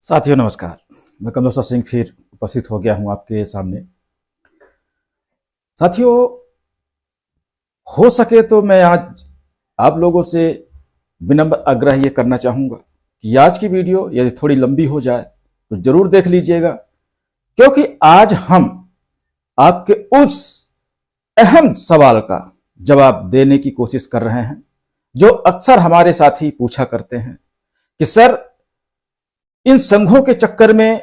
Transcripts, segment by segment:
साथियों नमस्कार। मैं कमलेश्वर सिंह फिर उपस्थित हो गया हूं आपके सामने। साथियों, हो सके तो मैं आज आप लोगों से विनम्र आग्रह ये करना चाहूंगा कि आज की वीडियो यदि थोड़ी लंबी हो जाए तो जरूर देख लीजिएगा, क्योंकि आज हम आपके उस अहम सवाल का जवाब देने की कोशिश कर रहे हैं जो अक्सर हमारे साथी पूछा करते हैं कि सर, इन संघों के चक्कर में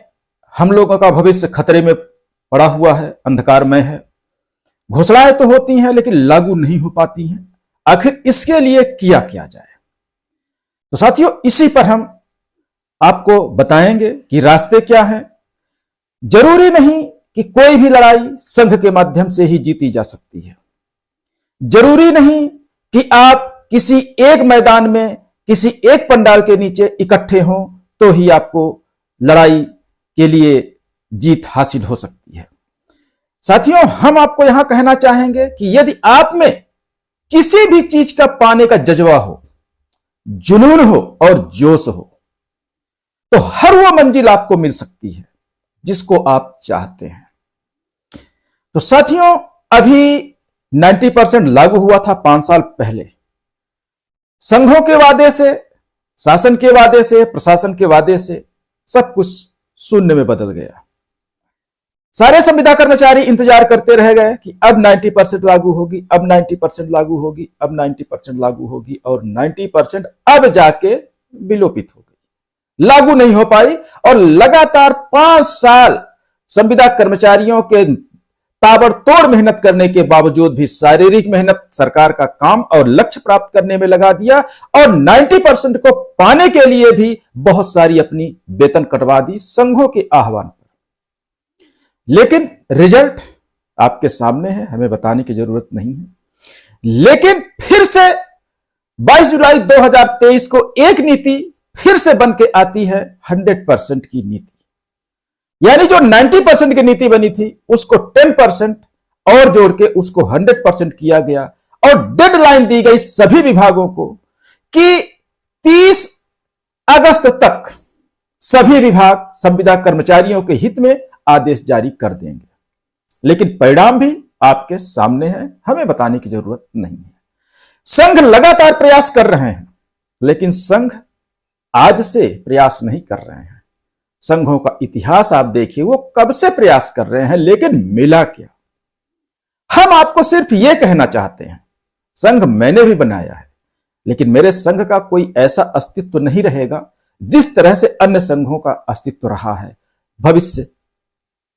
हम लोगों का भविष्य खतरे में पड़ा हुआ है, अंधकारमय है। घोषणाएं तो होती हैं लेकिन लागू नहीं हो पाती हैं। आखिर इसके लिए किया क्या जाए? तो साथियों, इसी पर हम आपको बताएंगे कि रास्ते क्या हैं। जरूरी नहीं कि कोई भी लड़ाई संघ के माध्यम से ही जीती जा सकती है। जरूरी नहीं कि आप किसी एक मैदान में, किसी एक पंडाल के नीचे इकट्ठे हों तो ही आपको लड़ाई के लिए जीत हासिल हो सकती है। साथियों, हम आपको यहां कहना चाहेंगे कि यदि आप में किसी भी चीज का पाने का जज्बा हो, जुनून हो और जोश हो, तो हर वो मंजिल आपको मिल सकती है जिसको आप चाहते हैं। तो साथियों, अभी 90% लागू हुआ था 5 साल पहले। संघों के वादे से, शासन के वादे से, प्रशासन के वादे से सब कुछ शून्य में बदल गया। सारे संविदा कर्मचारी इंतजार करते रह गए कि अब 90% लागू होगी, अब 90% लागू होगी, अब 90% लागू होगी, और 90% अब जाके विलोपित हो गई, लागू नहीं हो पाई। और लगातार 5 साल संविदा कर्मचारियों के ताबड़तोड़ मेहनत करने के बावजूद भी शारीरिक मेहनत सरकार का काम और लक्ष्य प्राप्त करने में लगा दिया, और 90% को पाने के लिए भी बहुत सारी अपनी वेतन कटवा दी संघों के आह्वान पर। लेकिन रिजल्ट आपके सामने है, हमें बताने की जरूरत नहीं है। लेकिन फिर से 22 जुलाई 2023 को एक नीति फिर से बन के आती है, 100% की नीति। यानी जो 90% की नीति बनी थी उसको 10% और जोड़ के उसको 100% किया गया, और डेडलाइन दी गई सभी विभागों को कि 30 अगस्त तक सभी विभाग संविदा कर्मचारियों के हित में आदेश जारी कर देंगे। लेकिन परिणाम भी आपके सामने है, हमें बताने की जरूरत नहीं है। संघ लगातार प्रयास कर रहे हैं, लेकिन संघ आज से प्रयास नहीं कर रहे हैं। संघों का इतिहास आप देखिए, वो कब से प्रयास कर रहे हैं, लेकिन मिला क्या? हम आपको सिर्फ ये कहना चाहते हैं, संघ मैंने भी बनाया है, लेकिन मेरे संघ का कोई ऐसा अस्तित्व नहीं रहेगा जिस तरह से अन्य संघों का अस्तित्व रहा है, भविष्य,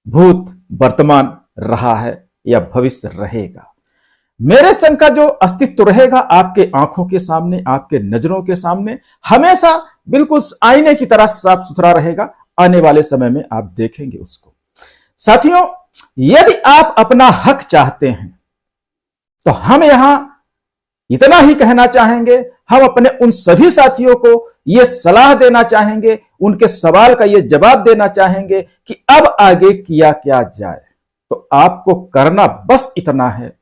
भूत, वर्तमान रहा है या भविष्य रहेगा। मेरे संघ का जो अस्तित्व रहेगा आपके आंखों के सामने, आपके नजरों के सामने, हमेशा बिल्कुल आईने की तरह साफ सुथरा रहेगा। आने वाले समय में आप देखेंगे उसको। साथियों, यदि आप अपना हक चाहते हैं तो हम यहां इतना ही कहना चाहेंगे, हम अपने उन सभी साथियों को यह सलाह देना चाहेंगे, उनके सवाल का यह जवाब देना चाहेंगे कि अब आगे किया क्या जाए। तो आपको करना बस इतना है,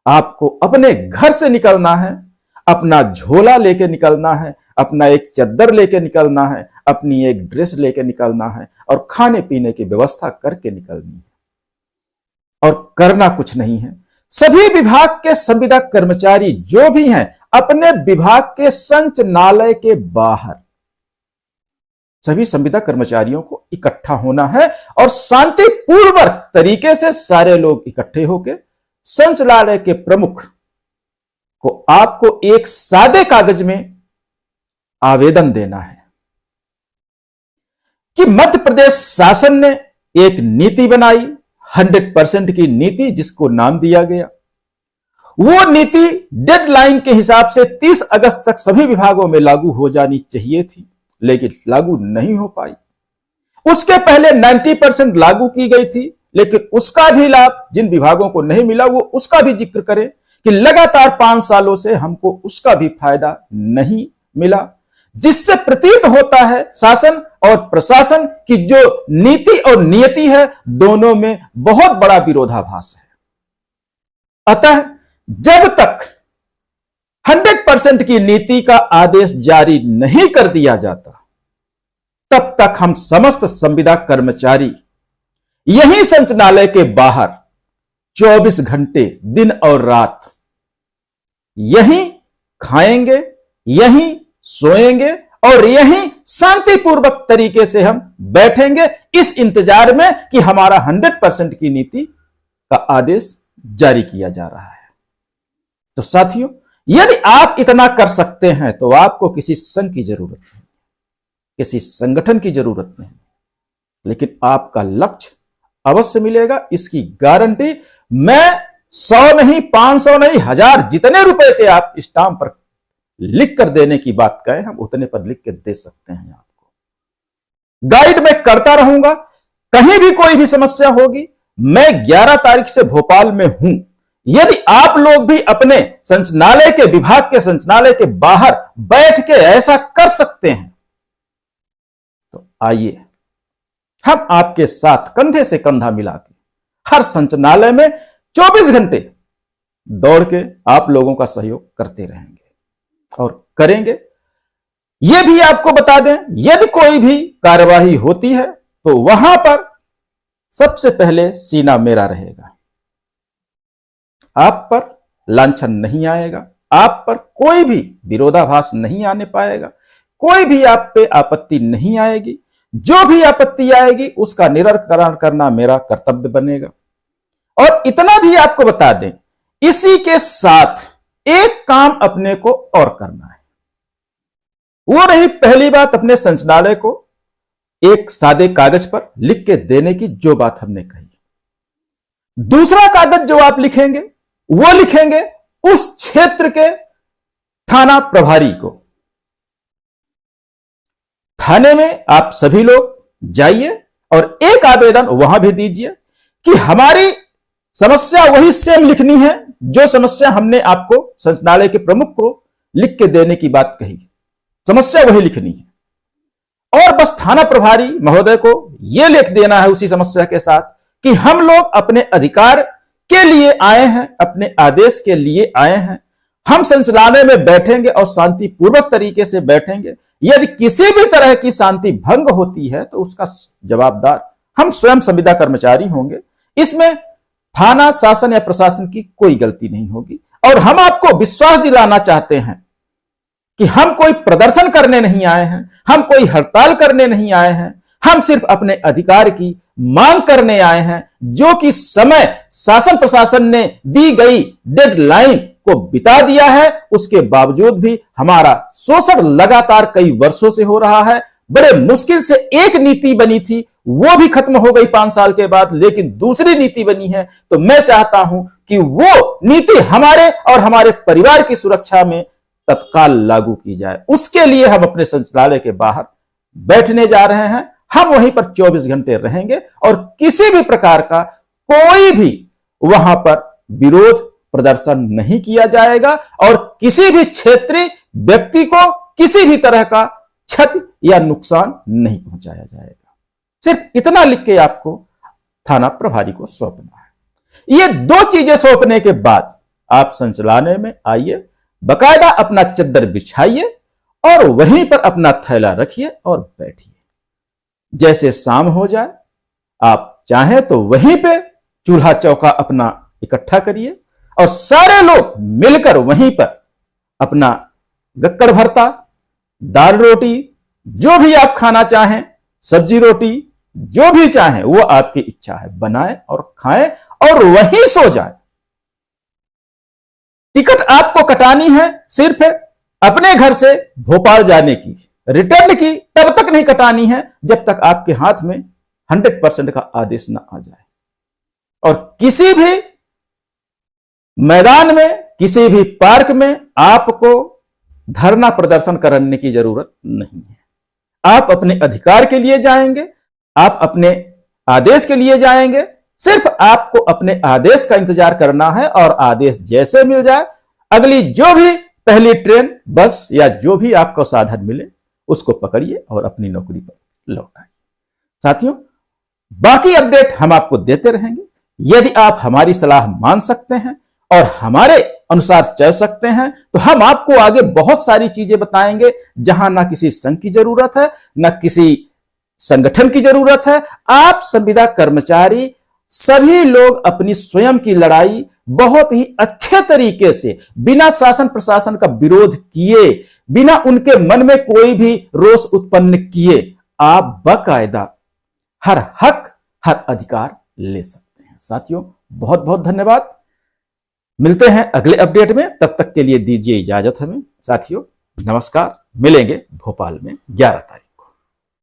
आपको अपने घर से निकलना है, अपना झोला लेके निकलना है, अपना एक चद्दर लेके निकलना है, अपनी एक ड्रेस लेके निकलना है, और खाने पीने की व्यवस्था करके निकलनी है। और करना कुछ नहीं है। सभी विभाग के संविदा कर्मचारी जो भी हैं, अपने विभाग के संचालनालय के बाहर सभी संविदा कर्मचारियों को इकट्ठा होना है, और शांतिपूर्वक तरीके से सारे लोग इकट्ठे होकर संचालनालय के प्रमुख को आपको एक सादे कागज में आवेदन देना है कि मध्य प्रदेश शासन ने एक नीति बनाई, 100% की नीति, जिसको नाम दिया गया। वो नीति डेडलाइन के हिसाब से 30 अगस्त तक सभी विभागों में लागू हो जानी चाहिए थी, लेकिन लागू नहीं हो पाई। उसके पहले 90% लागू की गई थी, लेकिन उसका भी लाभ जिन विभागों को नहीं मिला वो उसका भी जिक्र करें कि लगातार 5 सालों से हमको उसका भी फायदा नहीं मिला, जिससे प्रतीत होता है शासन और प्रशासन की जो नीति और नियति है, दोनों में बहुत बड़ा विरोधाभास है। अतः जब तक 100% की नीति का आदेश जारी नहीं कर दिया जाता, तब तक हम समस्त संविदा कर्मचारी यही संचालय के बाहर 24 घंटे दिन और रात यहीं खाएंगे, यहीं सोएंगे और यहीं शांतिपूर्वक तरीके से हम बैठेंगे, इस इंतजार में कि हमारा 100% की नीति का आदेश जारी किया जा रहा है। तो साथियों, यदि आप इतना कर सकते हैं तो आपको किसी संघ की जरूरत नहीं, किसी संगठन की जरूरत नहीं, लेकिन आपका लक्ष्य अवश्य मिलेगा, इसकी गारंटी मैं 100 नहीं, 500 नहीं, 1000 जितने रुपए के आप स्टाम्प पर लिख कर देने की बात कहें, हम उतने पर लिख के दे सकते हैं आपको। गाइड मैं करता रहूंगा, कहीं भी कोई भी समस्या होगी, मैं 11 तारीख से भोपाल में हूं। यदि आप लोग भी अपने संचालय के विभाग के संचालय के बाहर बैठ के ऐसा कर सकते हैं तो आइए हम आपके साथ कंधे से कंधा मिला के हर संचालय में 24 घंटे दौड़ के आप लोगों का सहयोग करते रहेंगे और करेंगे। यह भी आपको बता दें, यदि कोई भी कार्यवाही होती है तो वहां पर सबसे पहले सीना मेरा रहेगा। आप पर लांछन नहीं आएगा, आप पर कोई भी विरोधाभास नहीं आने पाएगा, कोई भी आप पे आपत्ति नहीं आएगी। जो भी आपत्ति आएगी उसका निराकरण करना मेरा कर्तव्य बनेगा। और इतना भी आपको बता दें, इसी के साथ एक काम अपने को और करना है। वो रही पहली बात, अपने संचालय को एक सादे कागज पर लिख के देने की जो बात हमने कही। दूसरा कागज जो आप लिखेंगे वो लिखेंगे उस क्षेत्र के थाना प्रभारी को। थाने में आप सभी लोग जाइए और एक आवेदन वहां भी दीजिए कि हमारी समस्या वही सेम लिखनी है जो समस्या हमने आपको संचालय के प्रमुख को लिख के देने की बात कही, समस्या वही लिखनी है। और बस थाना प्रभारी महोदय को यह लिख देना है उसी समस्या के साथ कि हम लोग अपने अधिकार के लिए आए हैं, अपने आदेश के लिए आए हैं, हम संचालय में बैठेंगे और शांतिपूर्वक तरीके से बैठेंगे। यदि किसी भी तरह की शांति भंग होती है तो उसका जवाबदार हम स्वयं संविदा कर्मचारी होंगे। इसमें थाना शासन या प्रशासन की कोई गलती नहीं होगी। और हम आपको विश्वास दिलाना चाहते हैं कि हम कोई प्रदर्शन करने नहीं आए हैं, हम कोई हड़ताल करने नहीं आए हैं, हम सिर्फ अपने अधिकार की मांग करने आए हैं, जो कि समय शासन प्रशासन ने दी गई डेडलाइन को बिता दिया है। उसके बावजूद भी हमारा शोषण लगातार कई वर्षों से हो रहा है। बड़े मुश्किल से एक नीति बनी थी, वो भी खत्म हो गई 5 साल के बाद, लेकिन दूसरी नीति बनी है। तो मैं चाहता हूं कि वो नीति हमारे और हमारे परिवार की सुरक्षा में तत्काल लागू की जाए। उसके लिए हम अपने संचालय के बाहर बैठने जा रहे हैं। हम वहीं पर 24 घंटे रहेंगे और किसी भी प्रकार का कोई भी वहां पर विरोध प्रदर्शन नहीं किया जाएगा और किसी भी क्षेत्रीय व्यक्ति को किसी भी तरह का क्षति या नुकसान नहीं पहुंचाया जाएगा। सिर्फ इतना लिख के आपको थाना प्रभारी को सौंपना है। ये 2 चीजें सौंपने के बाद आप संचालय में आइए, बकायदा अपना चद्दर बिछाइए और वहीं पर अपना थैला रखिए और बैठिए। जैसे शाम हो जाए, आप चाहें तो वहीं पे चूल्हा चौका अपना इकट्ठा करिए और सारे लोग मिलकर वहीं पर अपना गक्कड़ भरता, दाल रोटी, जो भी आप खाना चाहें, सब्जी रोटी, जो भी चाहें वो आपकी इच्छा है, बनाएं और खाएं और वहीं सो जाएं। टिकट आपको कटानी है सिर्फ अपने घर से भोपाल जाने की, रिटर्न की तब तक नहीं कटानी है जब तक आपके हाथ में 100% का आदेश ना आ जाए। और किसी भी मैदान में, किसी भी पार्क में आपको धरना प्रदर्शन करने की जरूरत नहीं है। आप अपने अधिकार के लिए जाएंगे, आप अपने आदेश के लिए जाएंगे। सिर्फ आपको अपने आदेश का इंतजार करना है और आदेश जैसे मिल जाए, अगली जो भी पहली ट्रेन, बस या जो भी आपको साधन मिले उसको पकड़िए और अपनी नौकरी पर लौट आइए। साथियों, बाकी अपडेट हम आपको देते रहेंगे। यदि आप हमारी सलाह मान सकते हैं और हमारे अनुसार चल सकते हैं तो हम आपको आगे बहुत सारी चीजें बताएंगे, जहां ना किसी संघ की जरूरत है, ना किसी संगठन की जरूरत है। आप संविदा कर्मचारी सभी लोग अपनी स्वयं की लड़ाई बहुत ही अच्छे तरीके से, बिना शासन प्रशासन का विरोध किए, बिना उनके मन में कोई भी रोष उत्पन्न किए, आप बाकायदा हर हक, हर अधिकार ले सकते हैं। साथियों, बहुत बहुत धन्यवाद। मिलते हैं अगले अपडेट में, तब तक के लिए दीजिए इजाजत हमें। साथियों नमस्कार, मिलेंगे भोपाल में 11 तारीख।